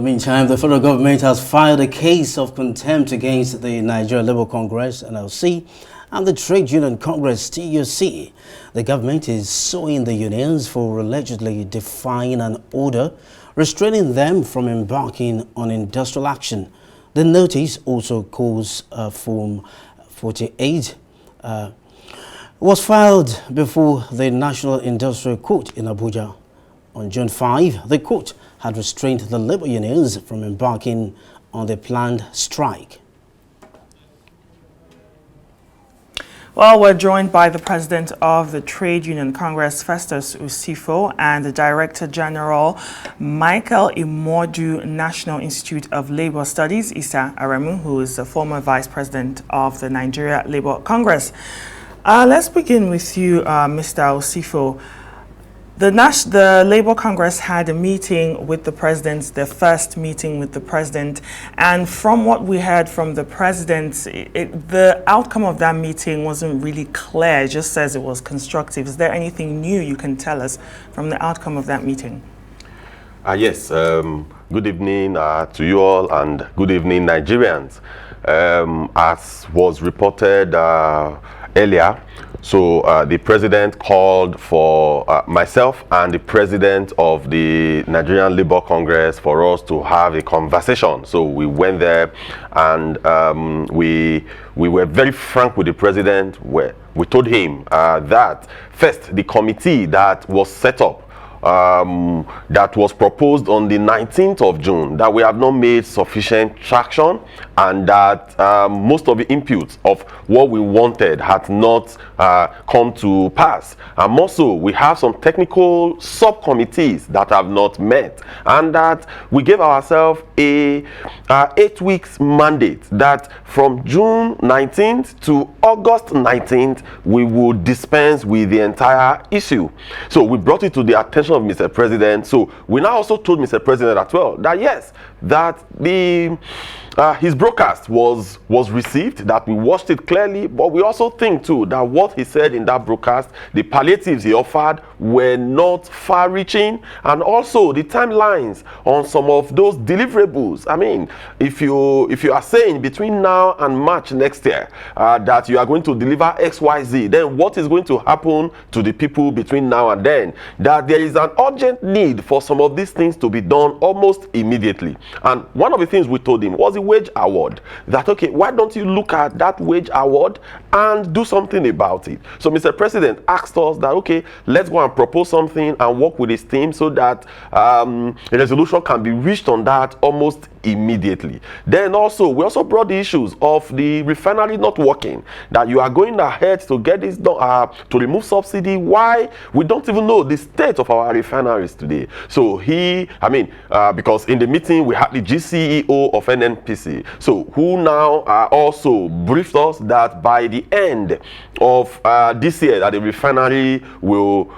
the meantime, the federal government has filed a case of contempt against the Nigeria Labour Congress, NLC, and the Trade Union Congress, TUC. The government is suing the unions for allegedly defying an order restraining them from embarking on industrial action. The notice also calls Form 48 was filed before the National Industrial Court in Abuja. On June 5, the court had restrained the labor unions from embarking on the planned strike. Well, we're joined by the president of the Trade Union Congress, Festus Osifo, and the Director General, Michael Imodu, National Institute of Labor Studies, Issa Aremu, who is the former vice president of the Nigeria Labour Congress. Let's begin with you, Mr. Osifo. The Labour Congress had a meeting with the president, their first meeting with the president, and from what we heard from the president, the outcome of that meeting wasn't really clear. It just says it was constructive. Is there anything new you can tell us from the outcome of that meeting? Yes. Good evening to you all, and good evening, Nigerians. As was reported earlier, so the president called for myself and the president of the Nigerian Labour Congress for us to have a conversation. So we went there, and we were very frank with the president, where we told him that first, the committee that was set up that was proposed on the 19th of June, that we have not made sufficient traction, and that most of the inputs of what we wanted had not come to pass. And also, we have some technical subcommittees that have not met, and that we gave ourselves a 8 weeks mandate that from June 19th to August 19th, we would dispense with the entire issue. So we brought it to the attention of Mr. President. So we now also told Mr. President as well that yes, that the his broadcast was received, that we watched it clearly, but we also think too that what he said in that broadcast, the palliatives he offered were not far-reaching, and also the timelines on some of those deliverables. I mean, if you are saying between now and March next year that you are going to deliver XYZ, then what is going to happen to the people between now and then? That there is an urgent need for some of these things to be done almost immediately. And one of the things we told him was the wage award, that okay, why don't you look at that wage award and do something about it? So Mr. President asked us that okay, let's go and propose something and work with his team so that a resolution can be reached on that almost immediately. Then also, we also brought the issues of the refinery not working, that you are going ahead to get this done, to remove subsidy. Why? We don't even know the state of our refineries today. So because in the meeting we had the GCEO of NNPC, so who now also briefed us that by the end of this year that the refinery will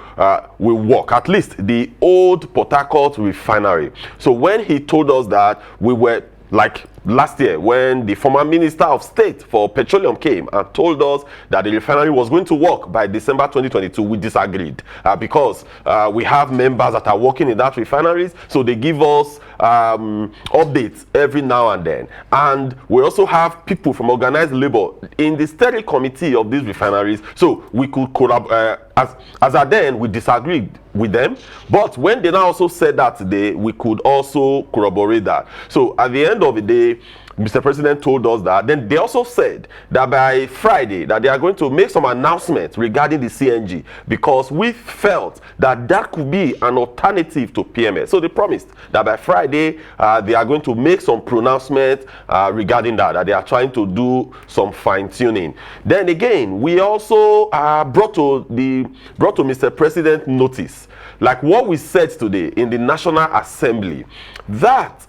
work, at least the old Port Harcourt refinery. So when he told us that, we were like last year when the former Minister of State for Petroleum came and told us that the refinery was going to work by December 2022, we disagreed because we have members that are working in that refineries, so they give us updates every now and then. And we also have people from organized labor in the steering committee of these refineries, so we could collaborate. As at then, we disagreed with them, but when they now also said that today, we could also corroborate that. So at the end of the day, Mr. President told us that. Then they also said that by Friday that they are going to make some announcements regarding the CNG, because we felt that that could be an alternative to PMS. So they promised that by Friday they are going to make some pronouncement regarding that they are trying to do some fine-tuning. Then again, we also brought to Mr. President notice, like what we said today in the National Assembly, that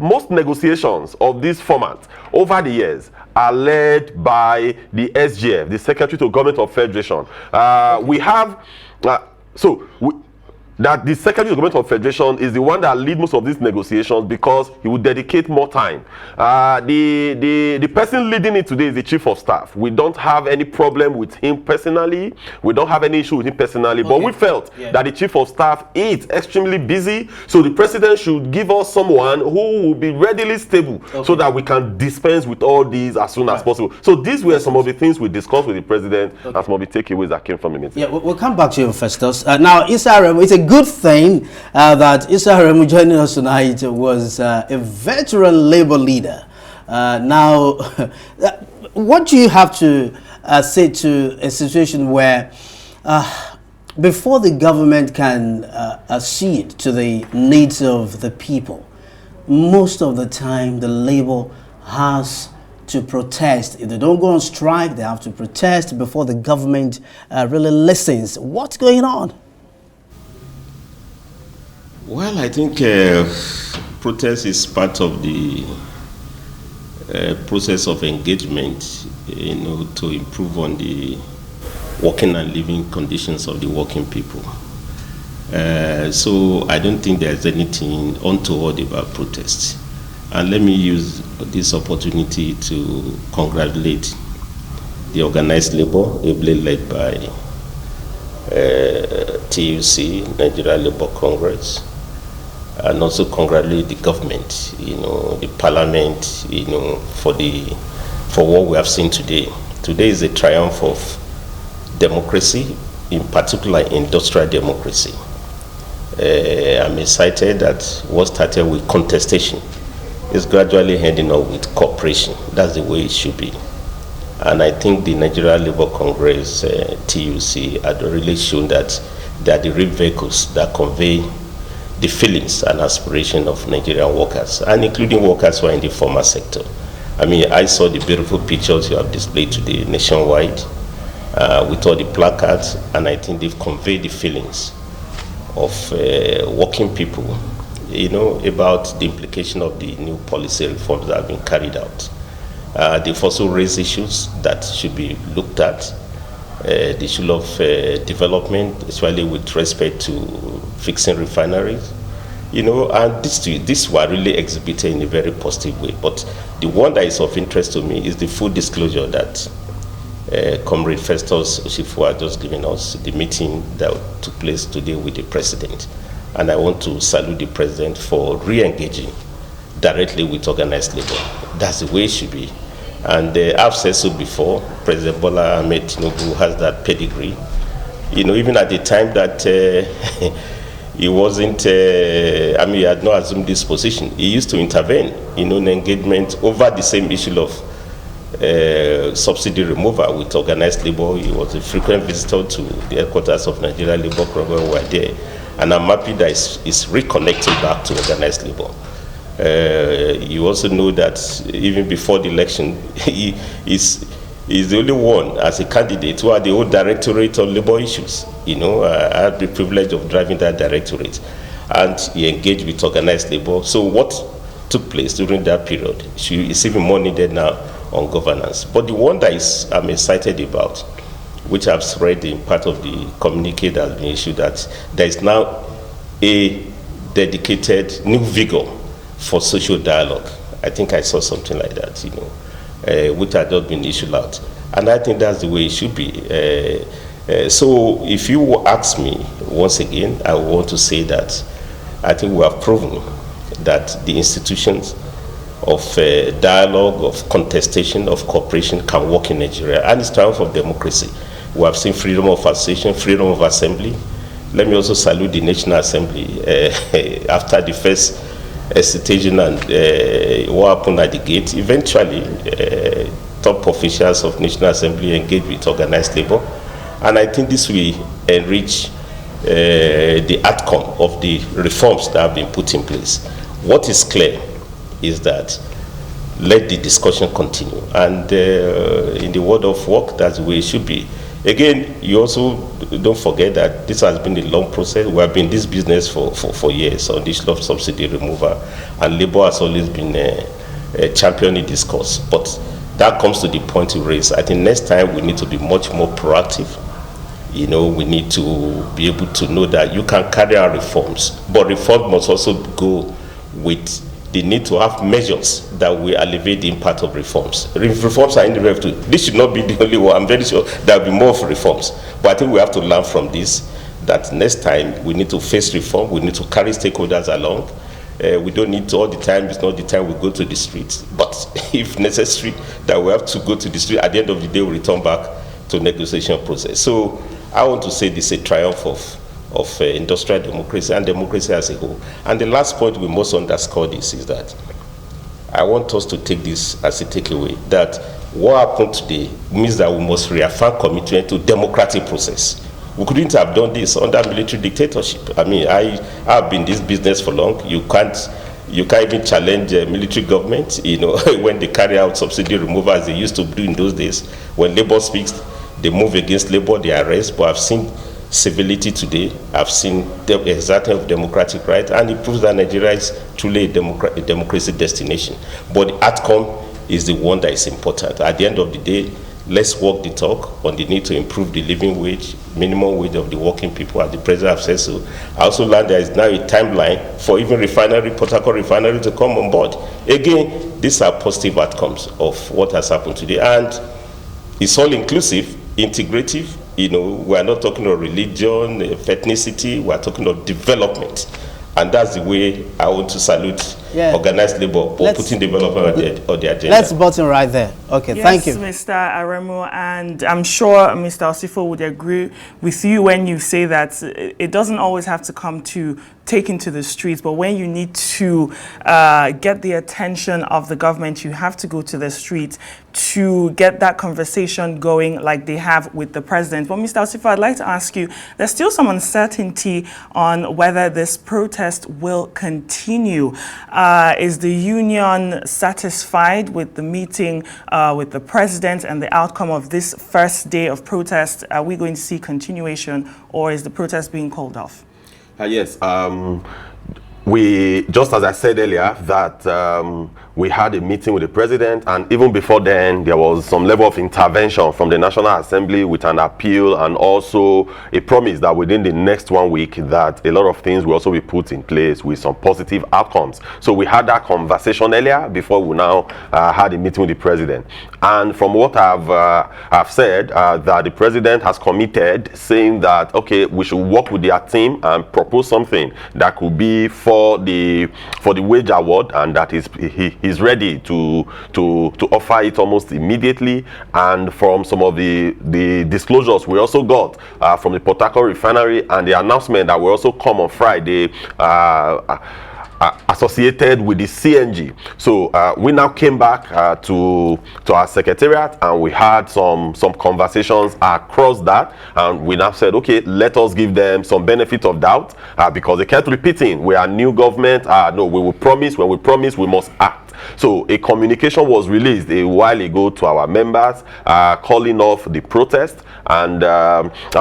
most negotiations of this format over the years are led by the SGF, the Secretary to Government of Federation. We have that the Secretary of Government of Federation is the one that lead most of these negotiations, because he will dedicate more time. The person leading it today is the Chief of Staff. We don't have any problem with him personally. We don't have any issue with him personally. Okay. But we felt that the Chief of Staff is extremely busy, so the President should give us someone who will be readily stable, so that we can dispense with all these as soon as possible. So these were some of the things we discussed with the President, and some of the takeaways that came from the meeting. Yeah, we'll come back to you, Festus. Now, Issa Aremu, it's a good thing that Issa Aremu joining us tonight was a veteran labor leader. Now, what do you have to say to a situation where before the government can accede to the needs of the people, most of the time the labor has to protest? If they don't go on strike, they have to protest before the government really listens. What's going on? Well, I think protest is part of the process of engagement, to improve on the working and living conditions of the working people. So I don't think there's anything untoward about protests. And let me use this opportunity to congratulate the organized labor, ably led by TUC, Nigeria Labour Congress, and also congratulate the government, the parliament, for what we have seen today. Today is a triumph of democracy, in particular industrial democracy. I'm excited that what started with contestation is gradually heading up with cooperation. That's the way it should be. And I think the Nigeria Labour Congress, TUC, had really shown that they are the real vehicles that convey the feelings and aspirations of Nigerian workers, and including workers who are in the formal sector. I mean, I saw the beautiful pictures you have displayed today nationwide with all the placards, and I think they've conveyed the feelings of working people, about the implication of the new policy reforms that have been carried out. They've also raised issues that should be looked at, the issue of development, especially with respect to fixing refineries, and this were really exhibited in a very positive way. But the one that is of interest to me is the full disclosure that Comrade Festus Osifo has just given us, the meeting that took place today with the President. And I want to salute the President for re-engaging directly with organized labor. That's the way it should be. And I've said so before, President Bola Ahmed Tinubu has that pedigree. Even at the time that he wasn't, he had not assumed this position, he used to intervene, in engagement over the same issue of subsidy removal with organized labor. He was a frequent visitor to the headquarters of Nigeria Labour Congress when we were there. And I'm happy that it's reconnecting back to organized labor. You also know that even before the election, he's the only one as a candidate who had the whole directorate on labor issues. I had the privilege of driving that directorate, and he engaged with organized labor. So what took place during that period is even more needed now on governance. But the one that I'm excited about, which I've read in part of the communique that has been issued, that there is now a dedicated new vigor for social dialogue. I think I saw something like that, which had not been issued out. And I think that's the way it should be. So if you ask me, once again, I want to say that I think we have proven that the institutions of dialogue, of contestation, of cooperation can work in Nigeria. And it's triumph of democracy. We have seen freedom of association, freedom of assembly. Let me also salute the National Assembly. After the first hesitation and what happened at the gate, eventually top officials of National Assembly engaged with organized labor. And I think this will enrich the outcome of the reforms that have been put in place. What is clear is that let the discussion continue. And in the world of work, that's the way it should be. Again, you also don't forget that this has been a long process. We have been in this business for years on this of subsidy removal, and labor has always been championing this cause. But that comes to the point you raise. I think next time we need to be much more proactive, You know, we need to be able to know that you can carry out reforms, but reform must also go with the need to have measures that will alleviate the impact of reforms. Reforms are indirect. This should not be the only one. I'm very sure there will be more reforms. But I think we have to learn from this, that next time we need to face reform, we need to carry stakeholders along. We don't need to all the time, it's not the time we go to the streets. But if necessary, that we have to go to the street, at the end of the day, we return back to negotiation process. So I want to say this is a triumph of industrial democracy and democracy as a whole. And the last point we must underscore this is that I want us to take this as a takeaway, that what happened today means that we must reaffirm commitment to democratic process. We couldn't have done this under military dictatorship. I mean, I've been in this business for long. You can't even challenge military government, you know, when they carry out subsidy removal as they used to do in those days. When labor speaks, they move against labor, they arrest. But I've seen civility today. I've seen the exertion of democratic rights, and it proves that Nigeria is truly a democracy destination. But the outcome is the one that is important. At the end of the day, let's walk the talk on the need to improve the living wage, minimum wage of the working people, as the president has said so. I also learned there is now a timeline for even Port Harcourt refinery to come on board. Again, these are positive outcomes of what has happened today. And it's all inclusive, integrative. You know, we are not talking of religion, ethnicity, we are talking of development. And that's the way I want to salute organized labor for putting development on the agenda. Let's button right there. Okay, thank you. Yes, Mr. Aremu, and I'm sure Mr. Osifo would agree with you when you say that it doesn't always have to come to taking to the streets, but when you need to get the attention of the government, you have to go to the streets to get that conversation going like they have with the president. But Mr. Osifo, I'd like to ask you, there's still some uncertainty on whether this protest will continue. Is the union satisfied with the meeting with the president and the outcome of this first day of protest? Are we going to see continuation, or is the protest being called off? Yes. We, just as I said earlier, that we had a meeting with the president, and even before then there was some level of intervention from the National Assembly with an appeal and also a promise that within the next 1 week that a lot of things will also be put in place with some positive outcomes. So we had that conversation earlier before we now had a meeting with the president. And from what I've said, that the president has committed, saying that okay, we should work with their team and propose something that could be for the wage award, and that he's ready to offer it almost immediately. And from some of the disclosures we also got from the Port Harcourt refinery, and the announcement that will also come on Friday associated with the CNG. So we now came back to our secretariat, and we had some conversations across that, and we now said, okay, let us give them some benefit of doubt, because they kept repeating, we are new government, no, we will promise, when we promise we must act. So a communication was released a while ago to our members calling off the protest, and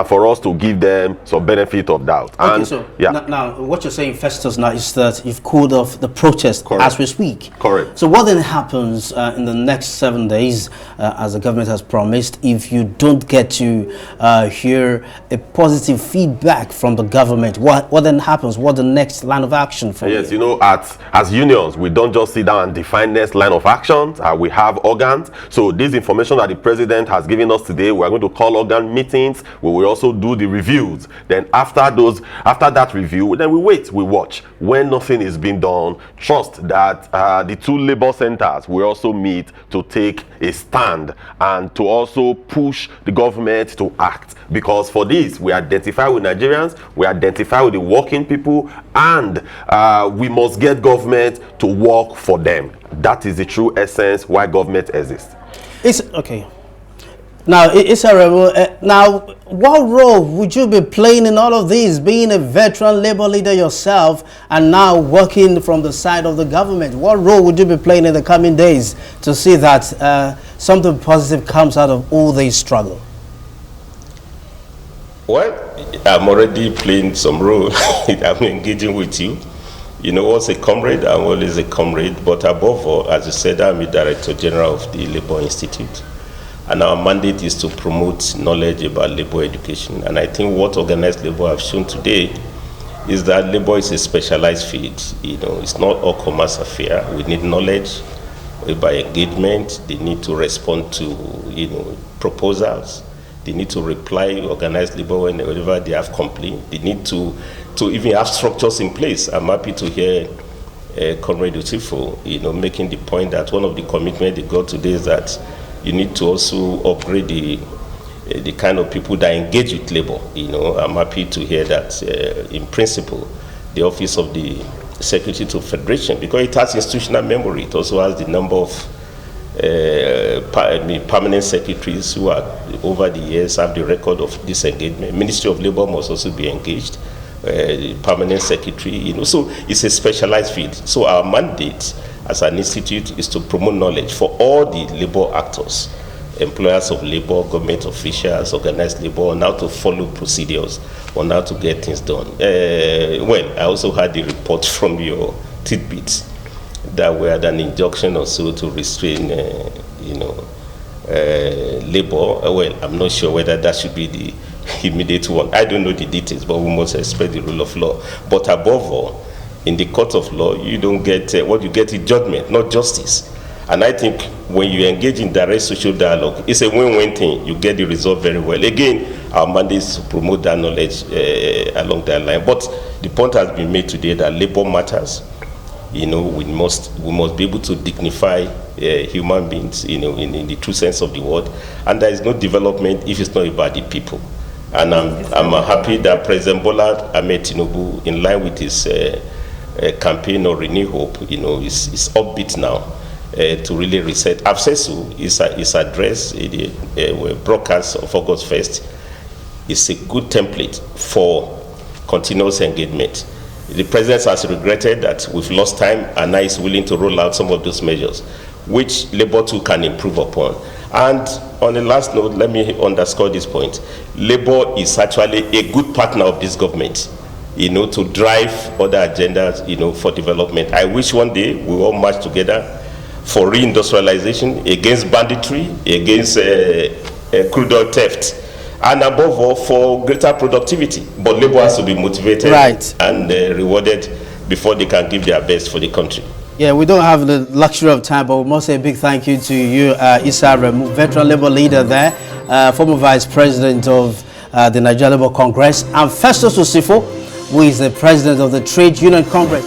for us to give them some benefit of doubt. Okay, and, so now what you're saying, Festus, now is that you've called off the protest as we speak. Correct. So what then happens in the next 7 days, as the government has promised, if you don't get to hear a positive feedback from the government? What then happens? What the next line of action for you? Yes, you know, as unions, we don't just sit down and define next line of actions. We have organs. So this information that the president has given us today, we are going to call organ meetings. We will also do the reviews. Then after that review, then we wait, we watch. When nothing is being done, trust that the two labor centers will also meet to take a stand and to also push the government to act. Because for this, we identify with Nigerians, we identify with the working people, and we must get government to work for them. That is the true essence why government exists. It's okay. Now, Issa, now, what role would you be playing in all of this, being a veteran labor leader yourself and now working from the side of the government? What role would you be playing in the coming days to see that something positive comes out of all this struggle? Well, I'm already playing some role. I'm engaging with you. You know, as a comrade, I'm always a comrade. But above all, as you said, I'm the Director General of the Labour Institute. And our mandate is to promote knowledge about labor education. And I think what organized labor have shown today is that labor is a specialized field. It's not all commerce affair. We need knowledge by engagement. They need to respond to, proposals. They need to reply organized labor whenever they have complaint. They need to even have structures in place. I'm happy to hear Comrade Osifo, making the point that one of the commitments they got today is that you need to also upgrade the kind of people that engage with labor. I'm happy to hear that in principle, the Office of the Secretary to Federation, because it has institutional memory, it also has the number of permanent secretaries who are over the years have the record of this engagement. Ministry of Labor must also be engaged, permanent secretary, so it's a specialized field. So our mandate as an institute is to promote knowledge for all the labor actors, employers of labor, government officials, organized labor, on how to follow procedures, on how to get things done. Well, I also had the report from your tidbits that we had an injunction or so to restrain, labor. Well, I'm not sure whether that should be the immediate one. I don't know the details, but we must respect the rule of law. But above all, in the court of law, you don't get what you get is judgment, not justice. And I think when you engage in direct social dialogue, it's a win-win thing. You get the result very well. Again, our mandate is to promote that knowledge along that line. But the point has been made today that labor matters. We must be able to dignify human beings, in the true sense of the word. And there is no development if it's not about the people. And I'm happy that President Bola Ahmed Tinubu, in line with his campaign of Renew Hope, is upbeat now to really reset. AFSESU is address, the broadcast of August 1st, is a good template for continuous engagement. The president has regretted that we've lost time and now is willing to roll out some of those measures, which Labour too can improve upon. And on the last note, let me underscore this point. Labour is actually a good partner of this government, to drive other agendas, for development. I wish one day we all march together for reindustrialization, against banditry, against crude oil theft, and above all, for greater productivity. But labor has to be motivated and rewarded before they can give their best for the country. Yeah, we don't have the luxury of time, but we must say a big thank you to you, Issa, Aremu, veteran labor leader there, former vice president of the Nigeria Labour Congress, and Festus Osifo, who is the president of the Trade Union Congress.